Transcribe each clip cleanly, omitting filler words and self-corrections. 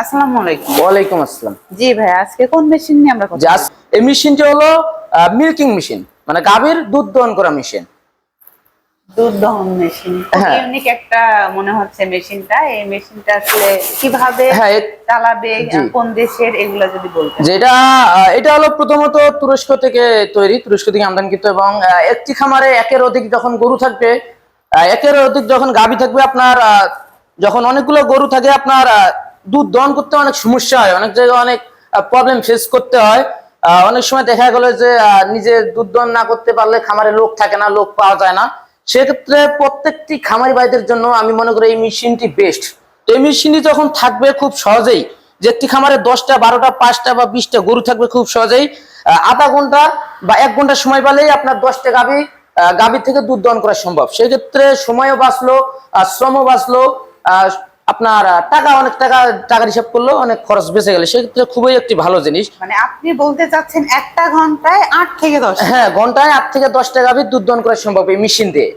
আসসালামু আলাইকুম। ওয়ালাইকুম আসসালাম। জি ভাই, আজকে কোন মেশিন নিয়ে আমরা কথা বলবো? জাস্ট এই মেশিনটি হলো মিল্কিং মেশিন, মানে গাভীর দুধ দহন করা মেশিন। দুধ দহন মেশিন, খুব হ্যাঁ ইউনিক একটা মনে হচ্ছে মেশিনটা। এই মেশিনটা আসলে কিভাবে হ্যাঁ চালাবে, জি, কোন দেশের, এগুলা যদি বলতেন। যেটা এটা হলো প্রথমত তুরস্ক থেকে তৈরি, তুরস্ক থেকে আমদানিকৃত, এবং একটি খামারে একের অধিক যখন গরু থাকবে, একের অধিক যখন গাভী থাকবে, আপনার যখন অনেকগুলো গরু থাকে, আপনার দুধ দহন করতে অনেক সমস্যা হয়, অনেক জায়গায় অনেক প্রবলেম ফেস করতে হয়। অনেক সময় দেখা গেল যে নিজে দুধ দহন না করতে পারলে খামারে লোক থাকে না, লোক পাওয়া যায় না। সেক্ষেত্রে প্রত্যেকটি খামারি ভাইদের জন্য আমি মনে করি এই মেশিনটি বেস্ট। এই মেশিনটি যখন থাকবে খুব সহজেই, যে একটি খামারে 10টা 12টা 5টা বা 20টা গরু থাকবে, খুব সহজেই আধা ঘন্টা বা 1 ঘন্টা সময় পেলেই আপনার 10টা গাভী থেকে দুধ দহন করা সম্ভব। সেক্ষেত্রে সময়ও বাঁচলো, শ্রমও বাঁচলো, আপনার টাকার হিসাব করলেও অনেক খরচ বেঁচে গেলে, সেক্ষেত্রে খুবই একটি ভালো জিনিস। মানে আপনি বলতে চাচ্ছেন একটা ঘন্টায় 8 থেকে 10? হ্যাঁ, ঘন্টায় 8 থেকে 10টা গাভী দুধ দহন করা সম্ভব এই মেশিন দিয়ে।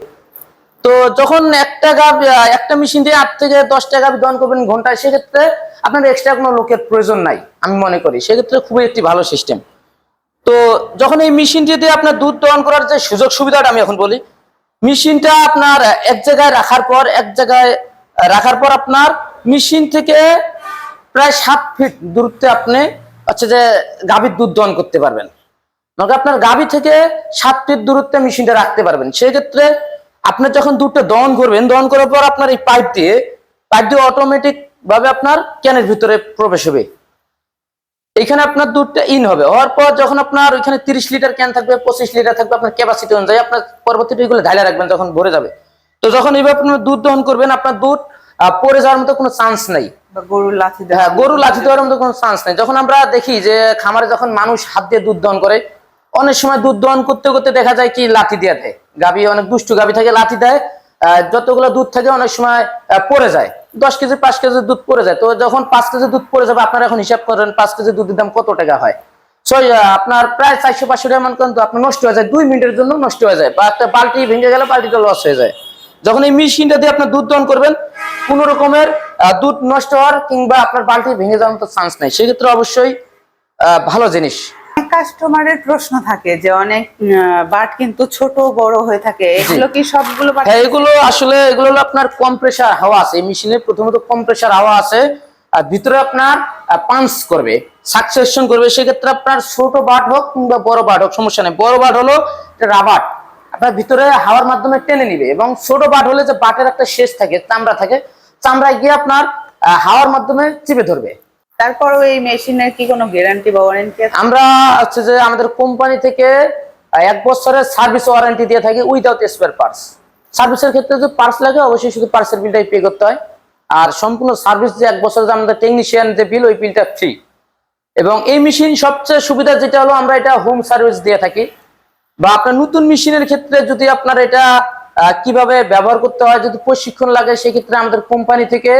তো যখন একটা মেশিন দিয়ে 8 থেকে 10টা গাভী দহন করবেন ঘন্টায়, সেক্ষেত্রে আপনার এক্সট্রা কোনো লোকের প্রয়োজন নাই আমি মনে করি। সেক্ষেত্রে খুবই একটি ভালো সিস্টেম। তো যখন এই মেশিনটি দিয়ে আপনার দুধ দহন করার যে সুযোগ সুবিধাটা আমি এখন বলি, মেশিনটা আপনার এক জায়গায় রাখার পর আপনার মেশিন থেকে প্রায় 7 ফিট দূরত্বে আপনি হচ্ছে যে গাভীর দুধ দহন করতে পারবেন। মানে আপনার গাভী থেকে 7 ফিট দূরত্বে মেশিনটা রাখতে পারবেন। সেই ক্ষেত্রে আপনি যখন দুধটা দহন করবেন, দহন করার পর আপনার এই পাইপ দিয়ে অটোমেটিক ভাবে আপনার ক্যানের ভিতরে প্রবেশ হবে। এখানে আপনার দুধটা ইন হবে, হওয়ার পর যখন আপনার ওইখানে 30 লিটার ক্যান থাকবে, 25 লিটার থাকবে, আপনার ক্যাপাসিটি অনুযায়ী আপনার পরবর্তীতে এগুলো ঢালা রাখবেন যখন ভরে যাবে। তো যখন এইভাবে আপনার দুধ দহন করবেন, আপনার দুধ পড়ে যাওয়ার মতো কোনো চান্স নাই। গরুর লাথি হ্যাঁ, গরু লাথি দেওয়ার মতো কোনো চান্স নাই। যখন আমরা দেখি যে খামারে যখন মানুষ হাত দিয়ে দুধ দহন করে, অনেক সময় দুধ দহন করতে করতে দেখা যায় কি লাথি দিয়ে দেয়। গাভী অনেক দুষ্টু গাভী থাকে, লাথি দেয়, যতগুলো দুধ থাকে অনেক সময় পড়ে যায়। 10 কেজি 5 কেজি দুধ পড়ে যায়। তো যখন 5 কেজি দুধ পড়ে যাবে, আপনারা এখন হিসাব করেন 5 কেজি দুধের দাম কত টাকা হয়। আপনার প্রায় 400-500 টাকা মান কিন্তু আপনার নষ্ট হয়ে যায়, 2 মিনিটের জন্য নষ্ট হয়ে যায়, বা একটা বালতি ভেঙে গেলে বালতিটা লস হয়ে যায়। যখন এই মেশিনটা দিয়ে আপনার দুধ দহন করবেন, কোন রকমের দুধ নষ্ট হওয়ার কিংবা আপনার বালতি ভেঙে যাওয়ার মতো চান্স নাই। সেক্ষেত্রে অবশ্যই ভালো জিনিস। কাস্টমারের প্রশ্ন থাকে যে অনেক বাট কিন্তু ছোট বড় হয়ে থাকে, এগুলো কি সবগুলো বাট? হ্যাঁ, এগুলো হলো আপনার কম্প্রেসার হাওয়া আছে এই মেশিনে। প্রথমত কম্প্রেসার হাওয়া আছে, আর ভিতরে আপনার পাঞ্চ করবে, সাকসেশন করবে। সেক্ষেত্রে আপনার ছোট বাট হোক কিংবা বড় বাট হোক, সমস্যা নেই। বড় বাট হলো রাবার, আপনার ভিতরে হাওয়ার মাধ্যমে টেনে নিবে, এবং ছোট বাট হলে যে বাটের একটা শেষ থাকে, চামড়া থাকে, চামড়ায় গিয়ে আপনার হাওয়ার মাধ্যমে চিপে ধরবে। তারপরও এই মেশিনের কি কোনো গ্যারান্টি বা ওয়ারেন্টি আছে? আমরা হচ্ছে যে আমাদের কোম্পানি থেকে 1 বছরের সার্ভিস ওয়ারেন্টি দিয়ে থাকি উইদাউট স্পেয়ার পার্টস। সার্ভিসের ক্ষেত্রে যদি পার্টস লাগে, অবশ্যই শুধু পার্টসের বিলটাই পে করতে হয়। আর সম্পূর্ণ সার্ভিস যে 1 বছরের আমাদের টেকনিশিয়ান যে বিল, ওই বিলটা ফ্রি। এবং এই মেশিন সবচেয়ে সুবিধা যেটা হলো, আমরা এটা হোম সার্ভিস দিয়ে থাকি। বা আপনার নতুন মেশিনের ক্ষেত্রে যদি আপনার এটা কিভাবে ব্যবহার করতে হয় যদি প্রশিক্ষণ লাগে, সেক্ষেত্রে আমাদের কোম্পানি থেকে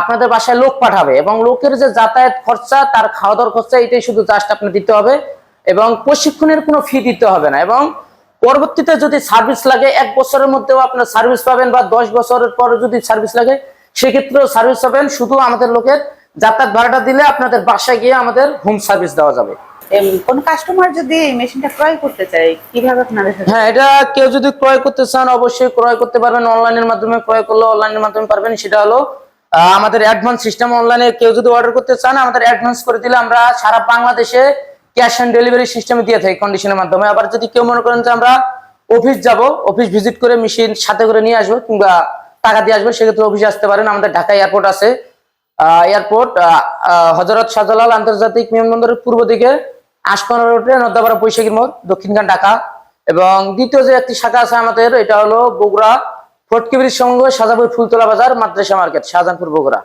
আপনাদের বাসায় লোক পাঠাবে, এবং লোকের যে যাতায়াত খরচা, তার খাওয়া দাওয়ার খরচা, এটাই শুধু জাস্ট আপনি দিতে হবে, এবং প্রশিক্ষণের কোনো ফি দিতে হবে না। এবং পরবর্তীতে যদি সার্ভিস লাগে, 1 বছরের মধ্যেও আপনার সার্ভিস পাবেন, বা 10 বছরের পরে যদি সার্ভিস লাগে, সেক্ষেত্রেও সার্ভিস পাবেন। শুধু আমাদের লোকের যাতায়াত ভাড়াটা দিলে আপনাদের বাসায় গিয়ে আমাদের হোম সার্ভিস দেওয়া যাবে। কোন কাস্টমার যদি এই মেশিনটা ক্রয় করতে চায়, কিভাবে আপনাদের? হ্যাঁ, এটা কেউ যদি ক্রয় করতে চান, অবশ্যই ক্রয় করতে পারবেন। অনলাইনের মাধ্যমে ক্রয় করলে অনলাইনের মাধ্যমে পারবেন। সেটা হলো আমাদের অ্যাডভান্স সিস্টেম। অনলাইনে কেউ যদি অর্ডার করতে চান, আমাদের অ্যাডভান্স করে দিলে আমরা সারা বাংলাদেশে ক্যাশ অন ডেলিভারি সিস্টেমে দিয়ে থাকি কন্ডিশনের মাধ্যমে। আবার যদি কেউ মনে করেন যে আমরা অফিস যাব, অফিস ভিজিট করে মেশিন সাথে করে নিয়ে আসবো কিংবা টাকা দিয়ে আসবো, সেক্ষেত্রে অফিসে আসতে পারেন। আমাদের ঢাকা এয়ারপোর্ট আছে, এয়ারপোর্ট হযরত শাহজালাল আন্তর্জাতিক বিমানবন্দরের পূর্ব দিকে আশপাড়া রোডে নদাপাড়া বৈশাখী মোড়, দক্ষিণখান ঢাকা। এবং দ্বিতীয় যে একটি শাখা আছে আমাদের, এটা হলো বগুড়া ফোর্ট কেবির সঙ্গে সাজাপুর ফুলতলা বাজার, মাদ্রাসা মার্কেট, শাহজাহানপুর, বগুড়া।